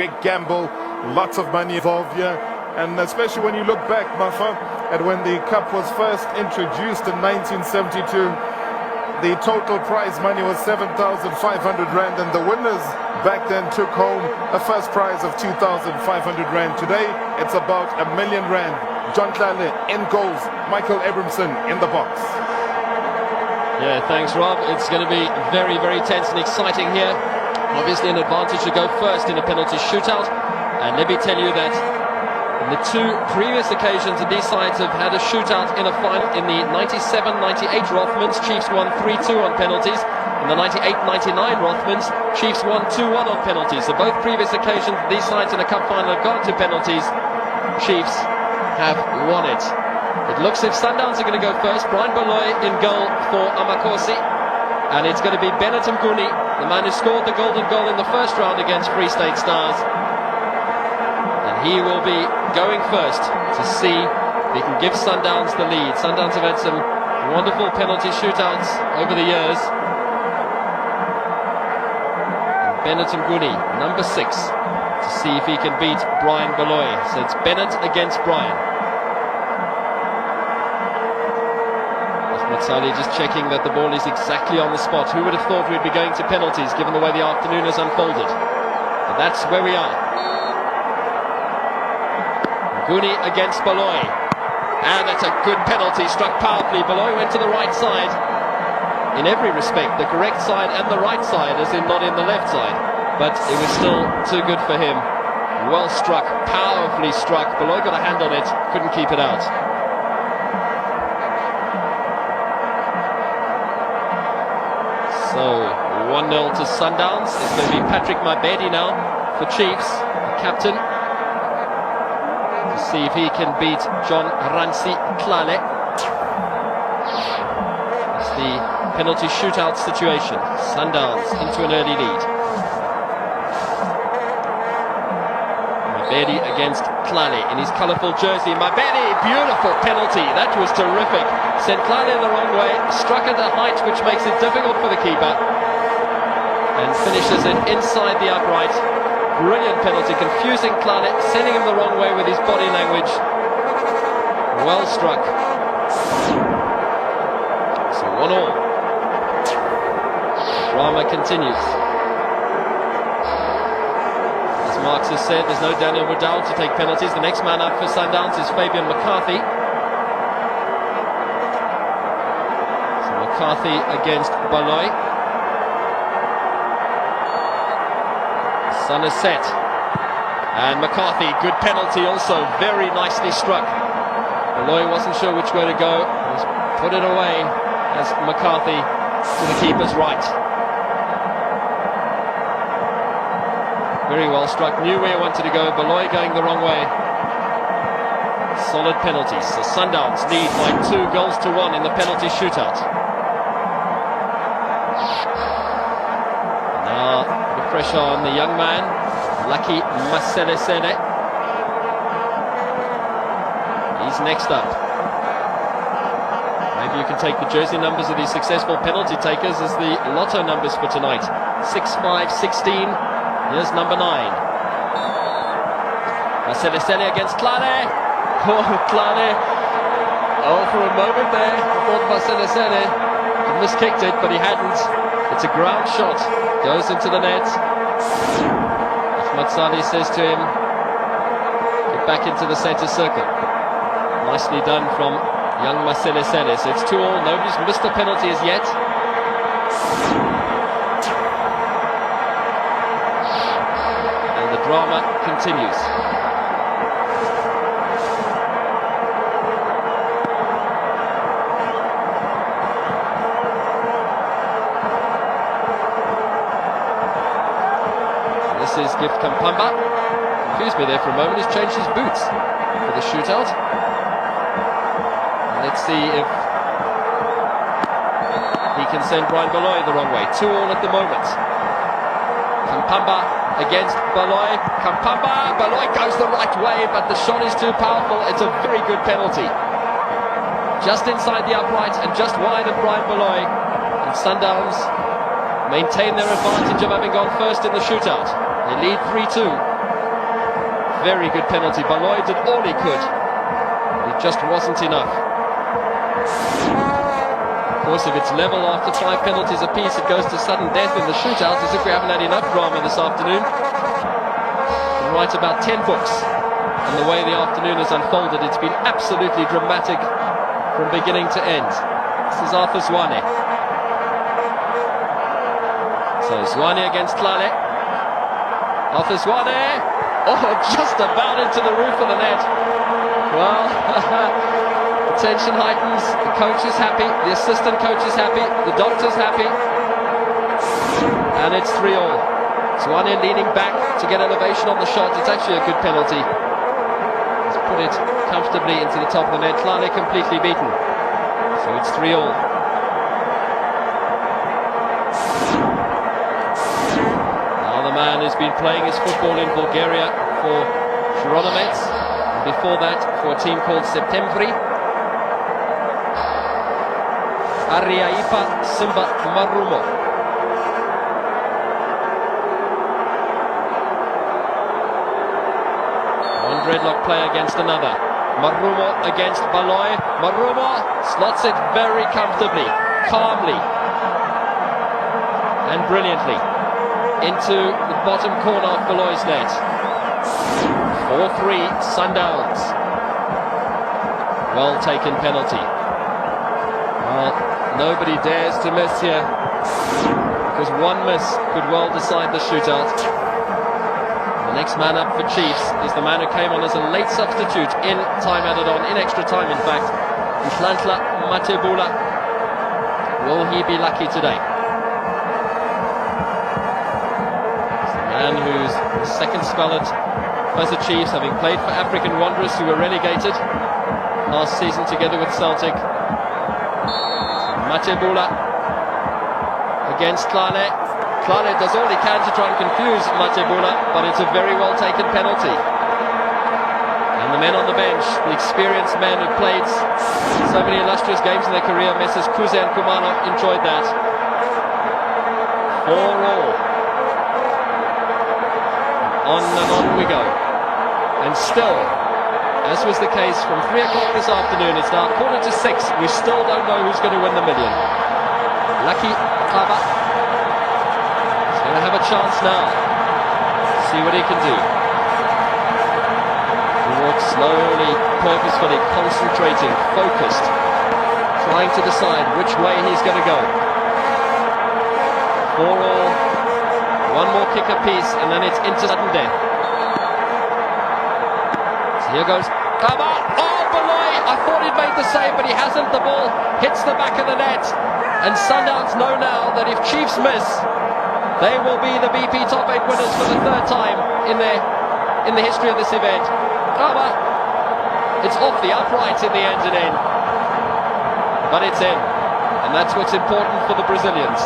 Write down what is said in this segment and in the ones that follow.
big gamble, lots of money involved here. And especially when you look back, Mafa, at when the cup was first introduced in 1972, the total prize money was 7,500 Rand, and the winners back then took home a first prize of 2,500 Rand. Today, it's about R1 million. John Klale in goals, Michael Abramson in the box. Yeah, thanks, Rob. It's going to be very, very tense and exciting here. Obviously an advantage to go first in a penalty shootout. And let me tell you that in the two previous occasions that these sides have had a shootout in a final, in the 97-98 Rothmans, Chiefs won 3-2 on penalties. In the 98-99 Rothmans, Chiefs won 2-1 on penalties. So both previous occasions these sides in a cup final have gone to penalties. Chiefs have won it. It looks as if Sundowns are going to go first. Brian Baloy in goal for Amakosi. And it's going to be Bennett Mguni, the man who scored the golden goal in the first round against Free State Stars. And he will be going first to see if he can give Sundowns the lead. Sundowns have had some wonderful penalty shootouts over the years. And Bennett Mguni, number 6, to see if he can beat Brian Baloy. So it's Bennett against Brian. Matsali just checking that the ball is exactly on the spot. Who would have thought we'd be going to penalties given the way the afternoon has unfolded? But that's where we are. Guni against Baloy. And that's a good penalty, struck powerfully. Baloy went to the right side. In every respect, the correct side and the right side, as in not in the left side. But it was still too good for him. Well struck, powerfully struck. Baloy got a hand on it, couldn't keep it out. So, 1-0 to Sundowns. It's going to be Patrick Mabedi now for Chiefs, the captain, to see if he can beat John Ransi Klale. It's the penalty shootout situation. Sundowns into an early lead. Mabedi against Klale in his colourful jersey. Mabedi, beautiful penalty. That was terrific. Sent Klale the wrong way, struck at a height which makes it difficult for the keeper, and finishes it inside the upright. Brilliant penalty, confusing Klale, sending him the wrong way with his body language. Well struck. So 1-1. Drama continues. As Marx has said, there's no Daniel Woodall to take penalties. The next man up for Sundowns is Fabian McCarthy. McCarthy against Baloy. Sun is set. And McCarthy, good penalty also, very nicely struck. Baloy wasn't sure which way to go. He's put it away as McCarthy to the keeper's right. Very well struck, knew where he wanted to go. Baloy going the wrong way. Solid penalties. So Sundowns lead by 2-1 in the penalty shootout. Now, the pressure on the young man, Lucky Maselesele. He's next up. Maybe you can take the jersey numbers of these successful penalty takers as the lotto numbers for tonight. 6, 5, 16. Here's number 9. Maselesele against Klale. Oh, Klale. Oh, for a moment there, I thought Maselesele had miskicked it, but he hadn't. It's a ground shot, goes into the net. Matsali says to him, get back into the centre circle. Nicely done from young Maselesele. So it's 2-2, nobody's missed a penalty as yet. And the drama continues. This is Gift Kampamba. Confused me there for a moment. He's changed his boots for the shootout. And let's see if he can send Brian Baloy the wrong way. 2-2 at the moment. Kampamba against Baloy. Kampamba. Baloy goes the right way, but the shot is too powerful. It's a very good penalty. Just inside the upright and just wide of Brian Baloy. And Sundowns maintain their advantage of having gone first in the shootout. They lead 3-2. very good penalty. Baloy did all he could. It just wasn't enough. Of course, if it's level after 5 penalties apiece, it goes to sudden death in the shootout, as if we haven't had enough drama this afternoon. And write about 10 books on the way the afternoon has unfolded. It's been absolutely dramatic from beginning to end. This is Arthur Zwane. So Zwane against Tlale. Arthur Zwane. Oh, just about into the roof of the net. Well, the tension heightens. The coach is happy. The assistant coach is happy. The doctor's happy. And it's 3-all. Zwane leaning back to get elevation on the shot. It's actually a good penalty. He's put it comfortably into the top of the net. Tlale completely beaten. So it's 3-all. Now the man who's been playing his football in Bulgaria for Chironomets, and before that for a team called Septembri. Ariaipa Simba Marumo. One dreadlock player against another. Marumo against Baloy. Marumo slots it very comfortably, calmly, and brilliantly into the bottom corner of Baloy's net. 4-3 Sundowns. Well taken penalty. Well, nobody dares to miss here, because one miss could well decide the shootout. The next man up for Chiefs is the man who came on as a late substitute in time added on, in extra time in fact, Nhlanhla Matebula. Will he be lucky today? It's the man who's the second spell at Kaizer Chiefs, having played for African Wanderers, who were relegated last season together with Celtic. Matebula against Tlale. Tlale does all he can to try and confuse Matebula, but it's a very well taken penalty. And the men on the bench, the experienced men who played so many illustrious games in their career, Messrs. Kuze and Kumano, enjoyed that. 4-all. On and on we go. And still, as was the case from 3 o'clock this afternoon, it's now 5:45. We still don't know who's going to win the million. Lucky Kaba is going to have a chance now. See what he can do. He walks slowly, purposefully, concentrating, focused, trying to decide which way he's going to go. 4-all. One more kick apiece, and then it's into sudden death. So here goes Kaba. Oh, Baloy! I thought he'd made the save, but he hasn't. The ball hits the back of the net. And Sundowns know now that if Chiefs miss, they will be the BP Top 8 winners for the 3rd time in the history of this event. Kaba. It's off the upright in the end and in. But it's in. And that's what's important for the Brazilians.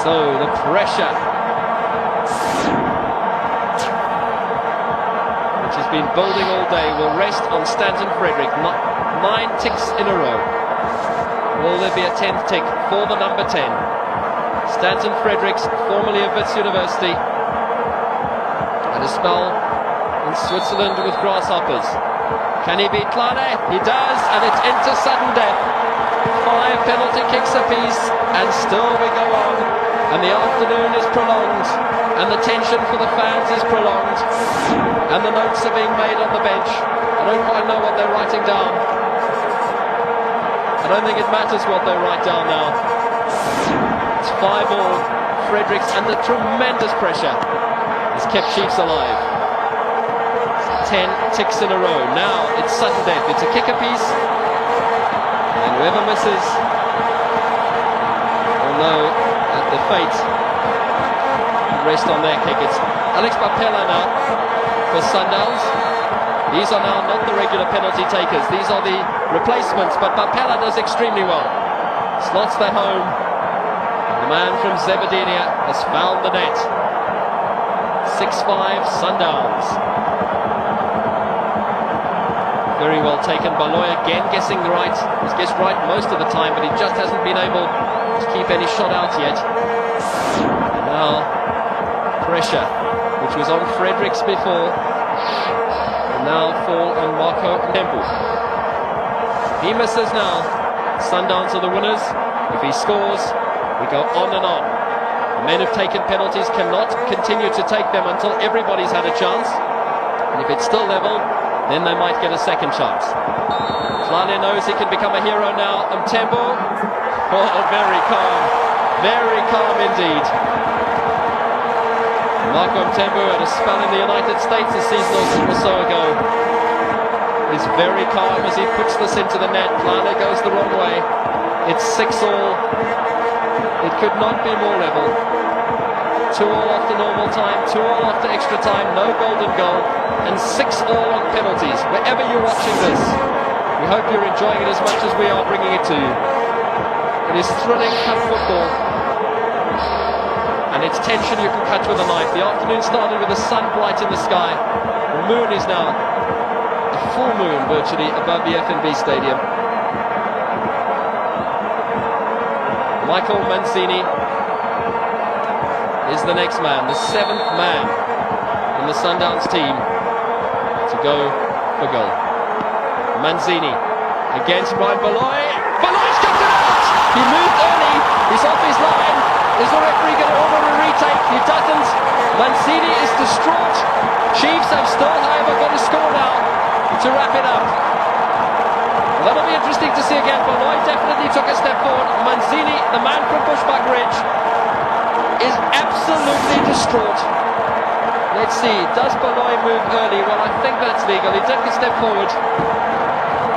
So the pressure, which has been building all day, will rest on Stanton Frederick. 9 ticks in a row. Will there be a 10th tick for the number 10? Stanton Fredericks, formerly of Wits University, had a spell in Switzerland with Grasshoppers. Can he beat Tlale? He does, and it's into sudden death. 5 penalty kicks apiece, and still we go on. And the afternoon is prolonged, and the tension for the fans is prolonged, and the notes are being made on the bench. I don't quite know what they're writing down. I don't think it matters what they write down now. It's 5-all. Fredericks, under tremendous pressure, has kept Chiefs alive. 10 ticks in a row. Now it's sudden death. It's a kick apiece, and whoever misses will know that the fate rest on their kick. It's Alex Bapela now for Sundowns. These are now not the regular penalty takers. These are the replacements, but Bapela does extremely well. Slots that home. The man from Zebedinia has found the net. 6-5 Sundowns. Very well taken. Baloy again guessing right. He's guessed right most of the time, but he just hasn't been able to keep any shot out yet. And now pressure which was on Fredericks before, and now fall on Marco Tembu. He misses now. Sundowns are the winners. If he scores, we go on and on. The men who've taken penalties cannot continue to take them until everybody's had a chance. And if it's still level, then they might get a second chance. Flane knows he can become a hero now. Tembu. Oh, very calm. Very calm indeed. Marco Tembu had a spell in the United States a season or so ago. Is very calm as he puts this into the net. Flane goes the wrong way. It's 6-all. It could not be more level. 2-all after normal time, 2-all after extra time, no golden goal, and 6-all on penalties. Wherever you're watching this, we hope you're enjoying it as much as we are bringing it to you. It is thrilling cup football, and it's tension you can cut with a knife. The afternoon started with the sun bright in the sky. The moon is now a full moon virtually above the FNB Stadium. Michael Mancini is the next man, the 7th man in the Sundowns team to go for goal. Mancini against Brian Beloy. Beloy's got it out! He moved early, he's off his line. Is the referee going to order a retake? He doesn't. Mancini is distraught. Chiefs have still, however, got to score now to wrap it up. That'll be interesting to see again. Beloy definitely took a step forward. Mancini, the man from Bushbuck Ridge, is absolutely distraught. Let's see, does Beloy move early? Well, I think that's legal. He took a step forward.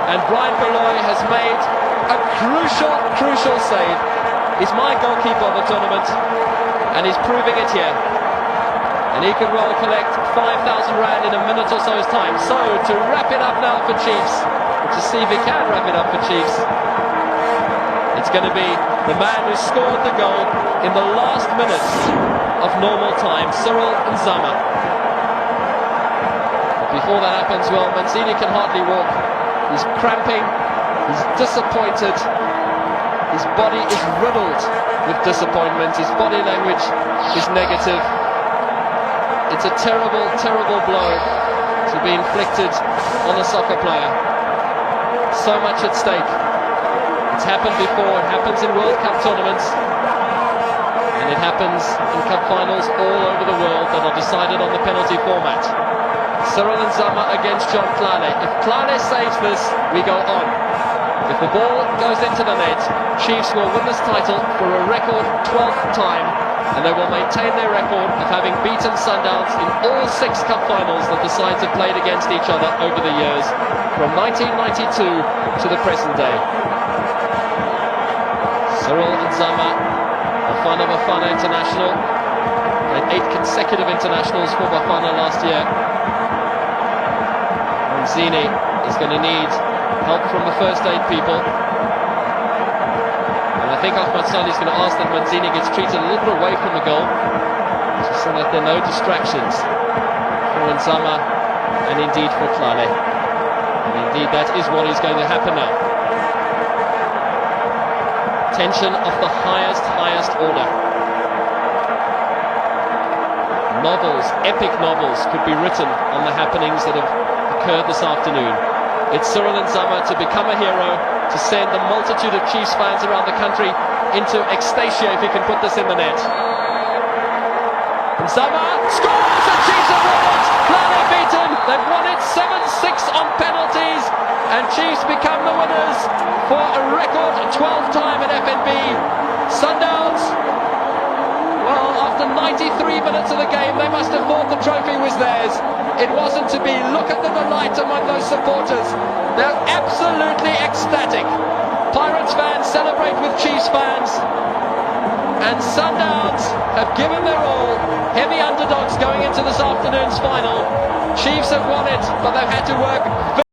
And Brian Beloy has made a crucial save. He's my goalkeeper of the tournament, and he's proving it here. And he could well collect 5,000 rand in a minute or so's time. So, to wrap it up now for Chiefs, to see if he can wrap it up for Chiefs, it's going to be the man who scored the goal in the last minutes of normal time, Cyril Nzama. But before that happens, well, Mancini can hardly walk. He's cramping, he's disappointed, his body is riddled with disappointment, his body language is negative. It's a terrible blow to be inflicted on a soccer player. So much at stake. It's happened before, it happens in World Cup tournaments, and it happens in cup finals all over the world that are decided on the penalty format. Cyril Nzama against John Flane. If Flane saves this, we go on. If the ball goes into the net, Chiefs will win this title for a record 12th time, and they will maintain their record of having beaten Sundowns in all 6 cup finals that the sides have played against each other over the years, from 1992 to the present day. Cyril Nzama, Bafana Bafana international, and 8 consecutive internationals for Bafana last year. Mancini is going to need help from the first aid people. And I think Ahmad Salih is going to ask that Mancini gets treated a little bit away from the goal, just so that there are no distractions for Nzama and indeed for Flane. And indeed that is what is going to happen now. Tension of the highest order. Novels, epic novels could be written on the happenings that have occurred this afternoon. It's Cyril Nzama to become a hero, to send the multitude of Chiefs fans around the country into ecstasia if he can put this in the net. Nzama scores, the Chiefs have won it! Flane beaten, they've won it 7-6 on penalties, and Chiefs become the winners for a record 12th time at FNB. Sundowns, well, after 93 minutes of the game, they must have thought the trophy was theirs. It wasn't to be. Look at the delight among those supporters. They're absolutely ecstatic. Pirates fans celebrate with Chiefs fans. And Sundowns have given their all. Heavy underdogs going into this afternoon's final. Chiefs have won it, but they've had to work